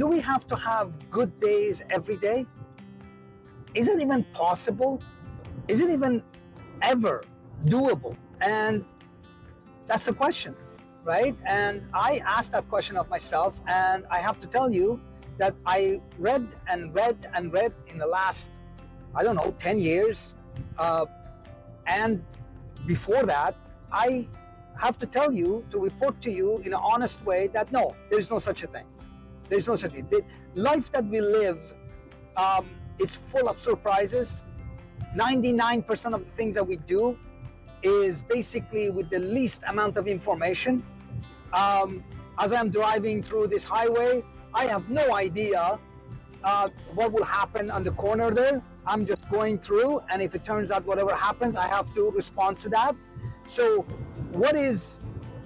Do we have to have good days every day? Is it even possible? Is it even ever doable? And that's the question, right? And I asked that question of myself, and I have to tell you that I read and read and read in the last, I don't know, 10 years. And before that, I have to tell you, to report to you in an honest way that no, there's no such a thing. There's no such a thing. The life that we live is full of surprises. 99% of the things that we do is basically with the least amount of information. As I'm driving through this highway, I have no idea what will happen on the corner there. I'm just going through, and if it turns out whatever happens, I have to respond to that. So what is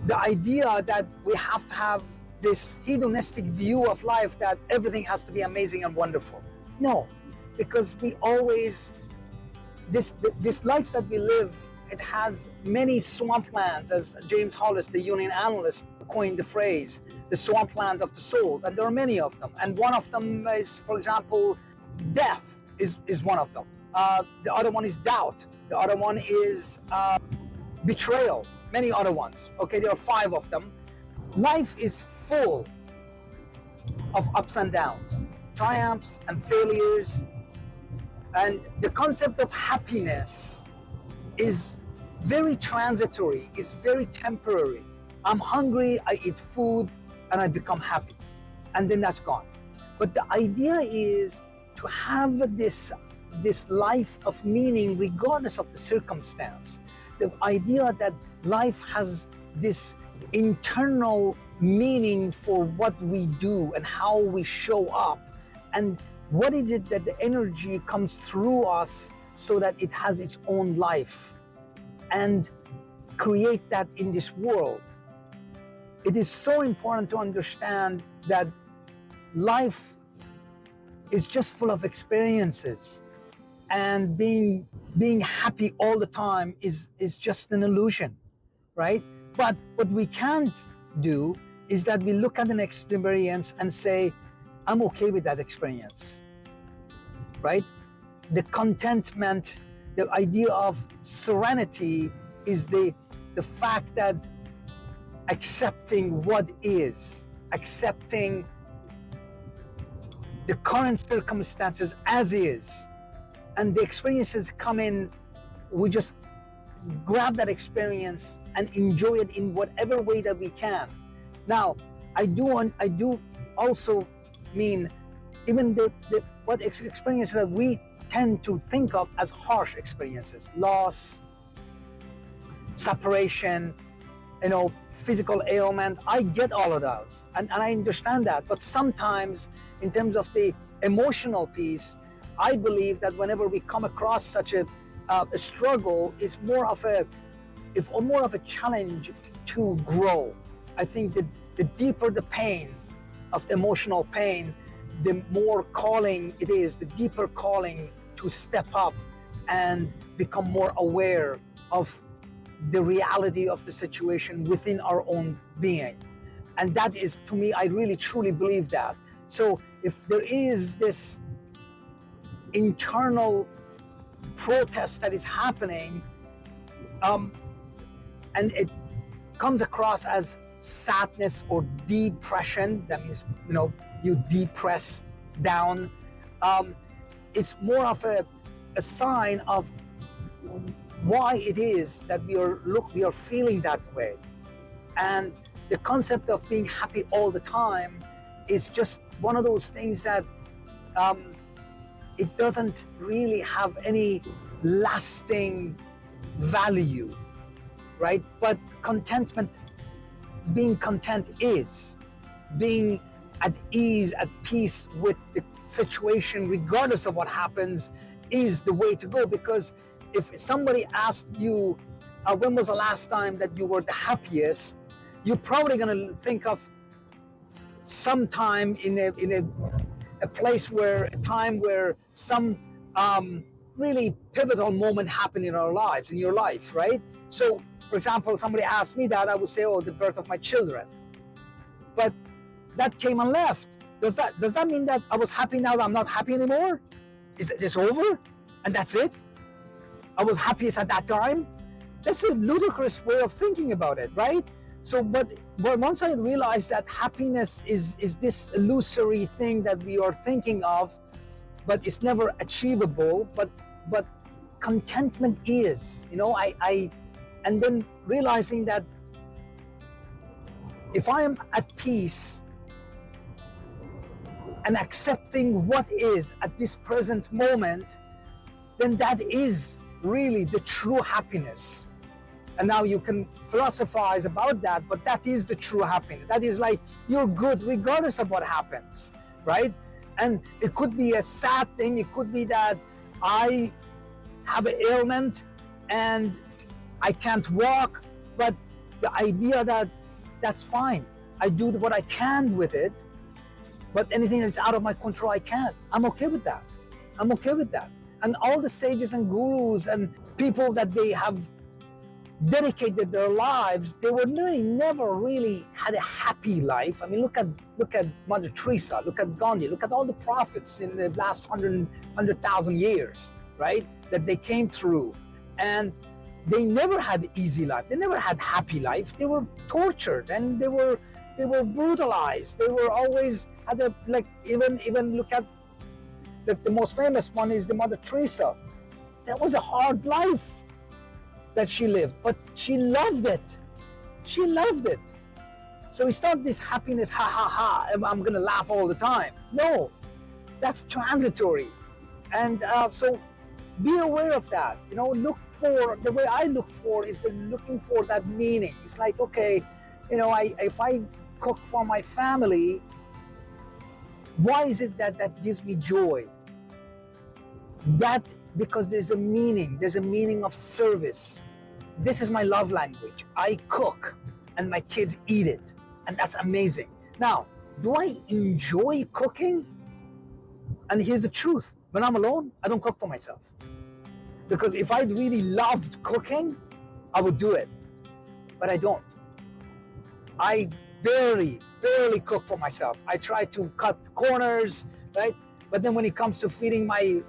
the idea that we have to have this hedonistic view of life that everything has to be amazing and wonderful? No, because we always, this life that we live, it has many swamplands, as James Hollis, the Union analyst, coined the phrase, the swampland of the soul, and there are many of them. And one of them is, for example, death is one of them. The other one is doubt. The other one is betrayal. Many other ones. Okay, there are 5 of them. Life is full of ups and downs, triumphs and failures. And the concept of happiness is very transitory, is very temporary. I'm hungry, I eat food, and I become happy. And then that's gone. But the idea is to have this life of meaning regardless of the circumstance. The idea that life has this internal meaning for what we do and how we show up, and what is it that the energy comes through us so that it has its own life and create that in this world. It is so important to understand that life is just full of experiences, and being happy all the time is just an illusion, right? But what we can't do is that we look at an experience and say, I'm okay with that experience, right? The contentment, the idea of serenity is the fact that accepting what is, accepting the current circumstances as is, and the experiences come in, we just grab that experience and enjoy it in whatever way that we can. Now, I do also mean even what experiences that we tend to think of as harsh experiences, loss, separation, physical ailment. I get all of those, and I understand that. But sometimes, in terms of the emotional piece, I believe that whenever we come across such a struggle, it's more of a challenge to grow. I think that the deeper the pain of the emotional pain, the more calling it is, the deeper calling to step up and become more aware of the reality of the situation within our own being. And that is, to me, I really truly believe that. So if there is this internal protest that is happening, and it comes across as sadness or depression, that means you depress down, it's more of a sign of why it is that we are feeling that way. And the concept of being happy all the time is just one of those things that it doesn't really have any lasting value, right? But contentment, being content, is being at ease, at peace with the situation, regardless of what happens, is the way to go. Because if somebody asked you, when was the last time that you were the happiest, you're probably going to think of some time in a place where, a time where some really pivotal moment happened in your life, right? So, for example, somebody asked me that, I would say, oh, the birth of my children. But that came and left. does that mean that I was happy now that I'm not happy anymore? Is it this over? And that's it? I was happiest at that time? That's a ludicrous way of thinking about it, right? So, but once I realized that happiness is this illusory thing that we are thinking of, but it's never achievable, but contentment is, and then realizing that if I am at peace and accepting what is at this present moment, then that is really the true happiness. And now you can philosophize about that, but that is the true happiness. That is like, you're good regardless of what happens, right? And it could be a sad thing. It could be that I have an ailment and I can't walk, but the idea that that's fine. I do what I can with it, but anything that's out of my control, I can't. I'm okay with that. I'm okay with that. And all the sages and gurus and people that they have dedicated their lives, they were never really had a happy life. I mean, look at Mother Teresa, look at Gandhi, look at all the prophets in the last 100,000 years, right? That they came through, and they never had easy life. They never had happy life. They were tortured and they were brutalized. They were always had a, like, even look at the most famous one is the Mother Teresa. That was a hard life that she lived, but she loved it. She loved it. So it's not this happiness, ha ha ha, I'm gonna laugh all the time. No, that's transitory. And so be aware of that. Look for, the way I look for is looking for that meaning. It's like, okay, if I cook for my family, why is it that gives me joy? That because there's a meaning of service. This is my love language. I cook and my kids eat it, and that's amazing. Now, do I enjoy cooking? And here's the truth. When I'm alone, I don't cook for myself. Because if I really loved cooking, I would do it. But I don't. I barely cook for myself. I try to cut corners, right? But then when it comes to feeding my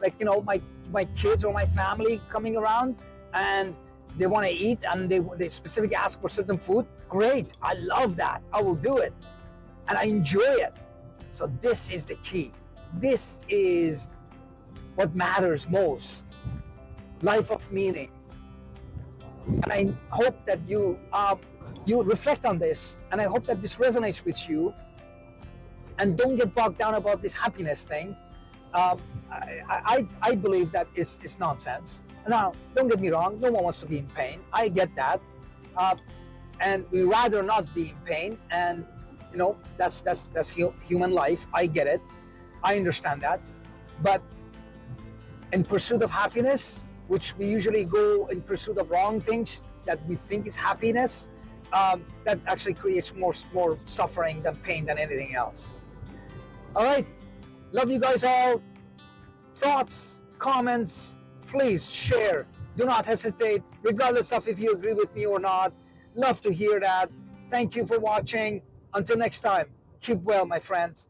kids or my family coming around and they want to eat and they specifically ask for certain food, great, I love that. I will do it. And I enjoy it. So this is the key. This is what matters most. Life of meaning. And I hope that you reflect on this, and I hope that this resonates with you, and don't get bogged down about this happiness thing. I believe that is nonsense. Now, don't get me wrong, no one wants to be in pain. I get that. And we rather not be in pain, and that's human life. I get it. I understand that. But in pursuit of happiness, which we usually go in pursuit of wrong things that we think is happiness, that actually creates more suffering than pain than anything else. All right, love you guys all. Thoughts, comments, please share. Do not hesitate, regardless of if you agree with me or not. Love to hear that. Thank you for watching. Until next time, keep well, my friends.